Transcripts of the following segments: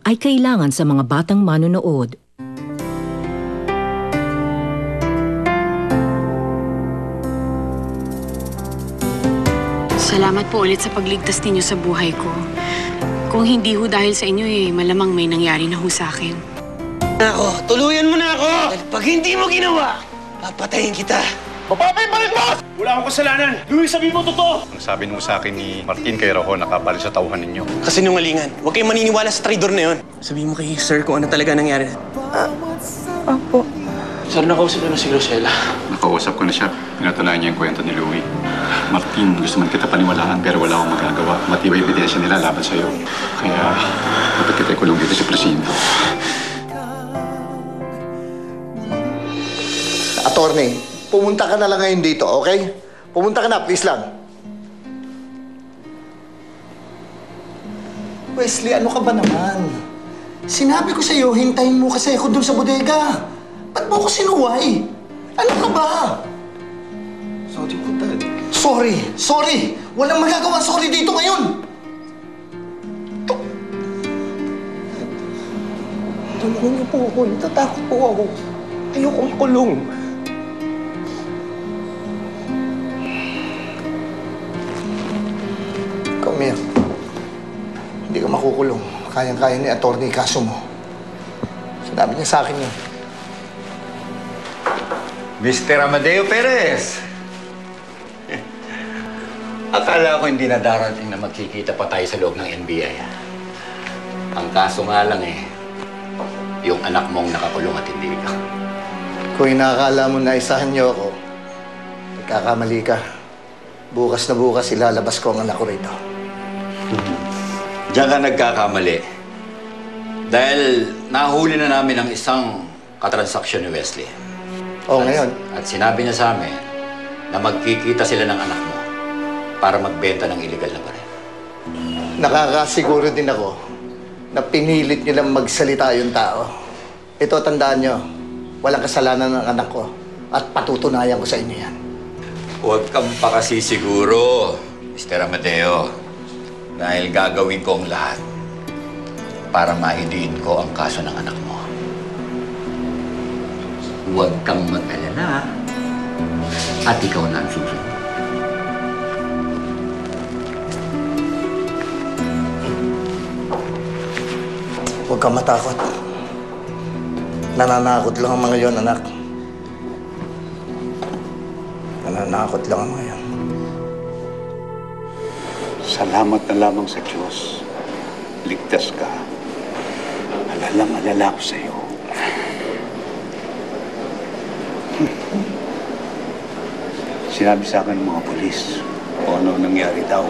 ay kailangan sa mga batang manonood. Salamat po ulit sa pagligtas ninyo sa buhay ko. Kung hindi ho dahil sa inyo malamang may nangyari na ho sa akin. Ako, tuluyan mo na ako! Dahil pag hindi mo ginawa, papatayin kita. Papapay pa rin, boss! Wala akong kasalanan. Louie, sabihin mo totoo! Ang sabi nung sa akin ni Martin kay Rojo, nakabali sa tauhan ninyo. Kasi nungalingan. Huwag kayong maniniwala sa traidor na yun. Sabihin mo kay sir kung ano talaga nangyari. Opo. Sir, nakausap na si Rosella. Nakausap ko na siya. Pinatunayan niya yung kwento ni Louie. Martin, gusto man kita paniwalaan pero wala akong magagawa. Matibay ebidensya nila laban sa'yo. Kaya dapat kita ikulong dito sa presinto. Attorney, pumunta ka na lang ngayon dito, okay? Pumunta ka na, please lang. Wesley, ano ka ba naman? Sinabi ko sa'yo, hintayin mo kasi ako dun sa bodega. Ba't mo ako sinuway? Ano ka ba? Sorry po, Dad. Sorry! Walang magagawa sorry dito ngayon! Tulungan niyo po ako. Natatakot po ako. Ayoko makulong. Come here. Hindi ka makukulong. Kayang-kaya ni attorney kaso mo. Sinabi niya sa akin yun. Mr. Amadeo Perez! Akala ko hindi na darating na magkikita pa tayo sa loob ng NBI. Ang kaso nga lang yung anak mong nakakulong at hindi ka. Kung inakala mo na isahan niyo ako, nagkakamali ka. Bukas na bukas ilalabas ko ang anak ko rito. Diyan ka nagkakamali. Dahil nahuli na namin ang isang katransaksyon ni Wesley. Ngayon? At sinabi niya sa amin na magkikita sila ng anak mo para magbenta ng illegal na baril. Nakakasiguro din ako na pinilit niyo lang magsalita yung tao. Ito, tandaan niyo, walang kasalanan ng anak ko at patutunayan ko sa inyo yan. Huwag kang pakasisiguro, Mr. Amadeo. Dahil gagawin ko ang lahat para maidiin ko ang kaso ng anak mo. Huwag kang mag-alala at ikaw na ang susunod. Huwag kang matakot. Nananakot lang ang mga yon, anak. Nananakot lang ang mga yon. Salamat na lamang sa Diyos. Ligtas ka. Alalang-alala ko sa'yo. Sinabi sa akin ng mga polis kung ano nangyari daw.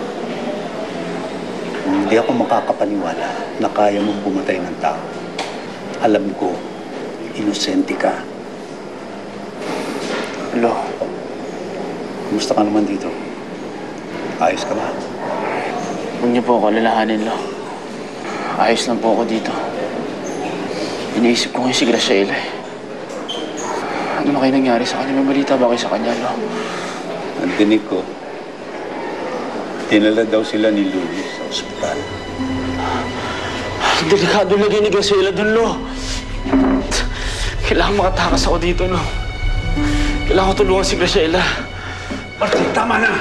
Hindi ako makakapaniwala na kaya mong pumatay ng tao. Alam ko, inosente ka. Lo, Kumusta ka naman dito? Ayos ka ba? huwag niyo po ako alalahanin, Lo. Ayos lang po ako dito. Iniisip ko ngayon si Graciela Ano na kayo nangyari sa kanya? May balita ba kayo sa kanya, Lo? Ang dinig ko, dinala daw sila ni Louie sa ospital. Delikado lagi ni Graciela dun, Lo. Kailangan makatakas ako dito, Lo. Kailangan ko tulungan si Graciela. Martin, tama na.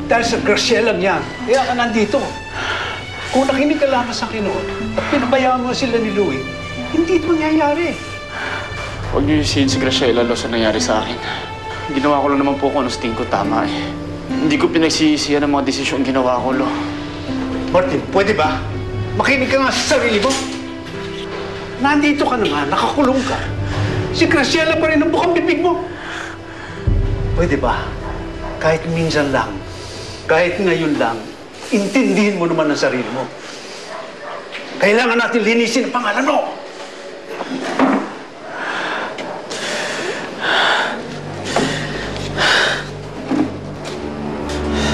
Dahil sa Graciela niyan, kaya ka nandito. Kung nakinig ka lamang sa akin noon at pinabayaan mo sila ni Louie, hindi ito mangyayari. Huwag niyo yusihin si Graciela, Lo, sa nangyari sa akin. Ginawa ko lang naman po kung ano sa tingin ko tama Hindi ko pinagsisisihan ang mga desisyon ginawa ko, Lo. Martin, pwede ba? Makinig ka nga sa sarili mo. Nandito ka naman, nakakulong ka. Si Graciela pa rin ang bukang bibig mo. Pwede ba? Kahit minsan lang, kahit ngayon lang, intindihin mo naman ang sarili mo. Kailangan natin linisin ang pangalan mo.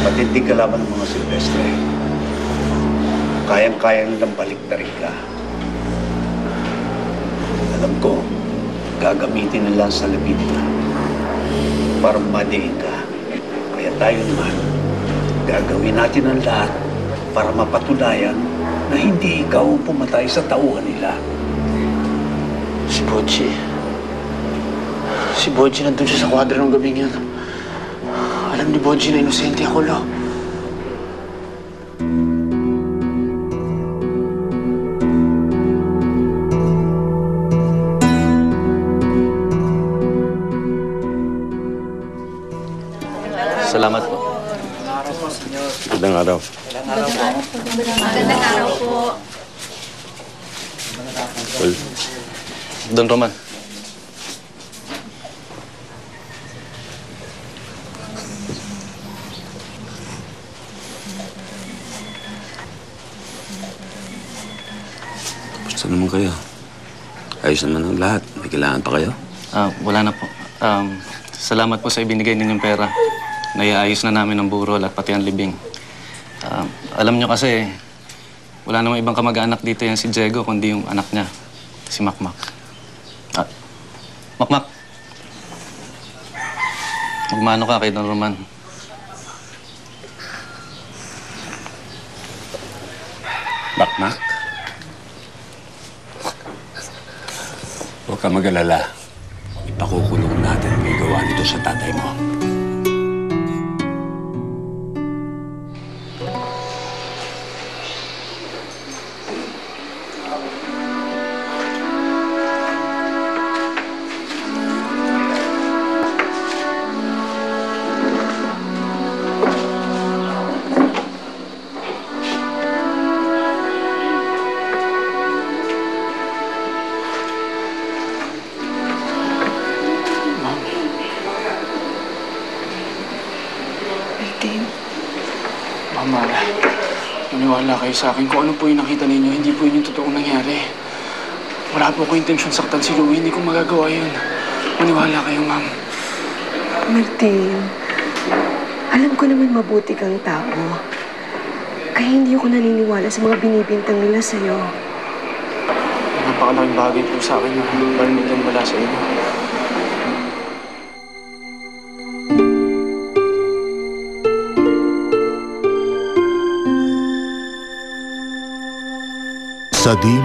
Matindi ka laban ng mga Silvestre. Kayang-kaya nilang baliktarin ka. Alam ko, gagamitin nila sa labid para madiin ka. Kaya tayo naman, gagawin natin ang lahat para mapatunayan na hindi ikaw ang pumatay sa tauhan nila. Si Boji. Si Boji nandun siya sa kwadro ng gabing yun. Alam ni Boji na inosente ako, Lo. Salamat po. Magandang araw. Magandang araw po. Well, Don Roman. Saan naman kayo? Ayos naman ang lahat. May kailangan pa kayo? Wala na po. Salamat po sa ibinigay ninyong pera. Naiayos na namin ang burol at pati ang libing. Alam nyo kasi, wala namang ibang kamag-anak dito yan si Diego, kundi yung anak niya, si Makmak. Makmak! Magmano ka kay Don Roman. Makmak? Huwag ka mag-alala. Ipakukulong natin ang may gawa nito sa tatay mo. Mama, maniwala kayo sa akin. Kung ano po yung nakita ninyo, hindi po yun yung totoong nangyari. Wala po ko intensyon saktan si Louie. Hindi ko magagawa yun. Maniwala kayo, ma'am. Martin, alam ko naman mabuti kang tao. Kaya hindi ako naniniwala sa mga binibintang nila sa'yo. Napakalaking bagay po sa akin na marinig yan wala sa inyo. Sa di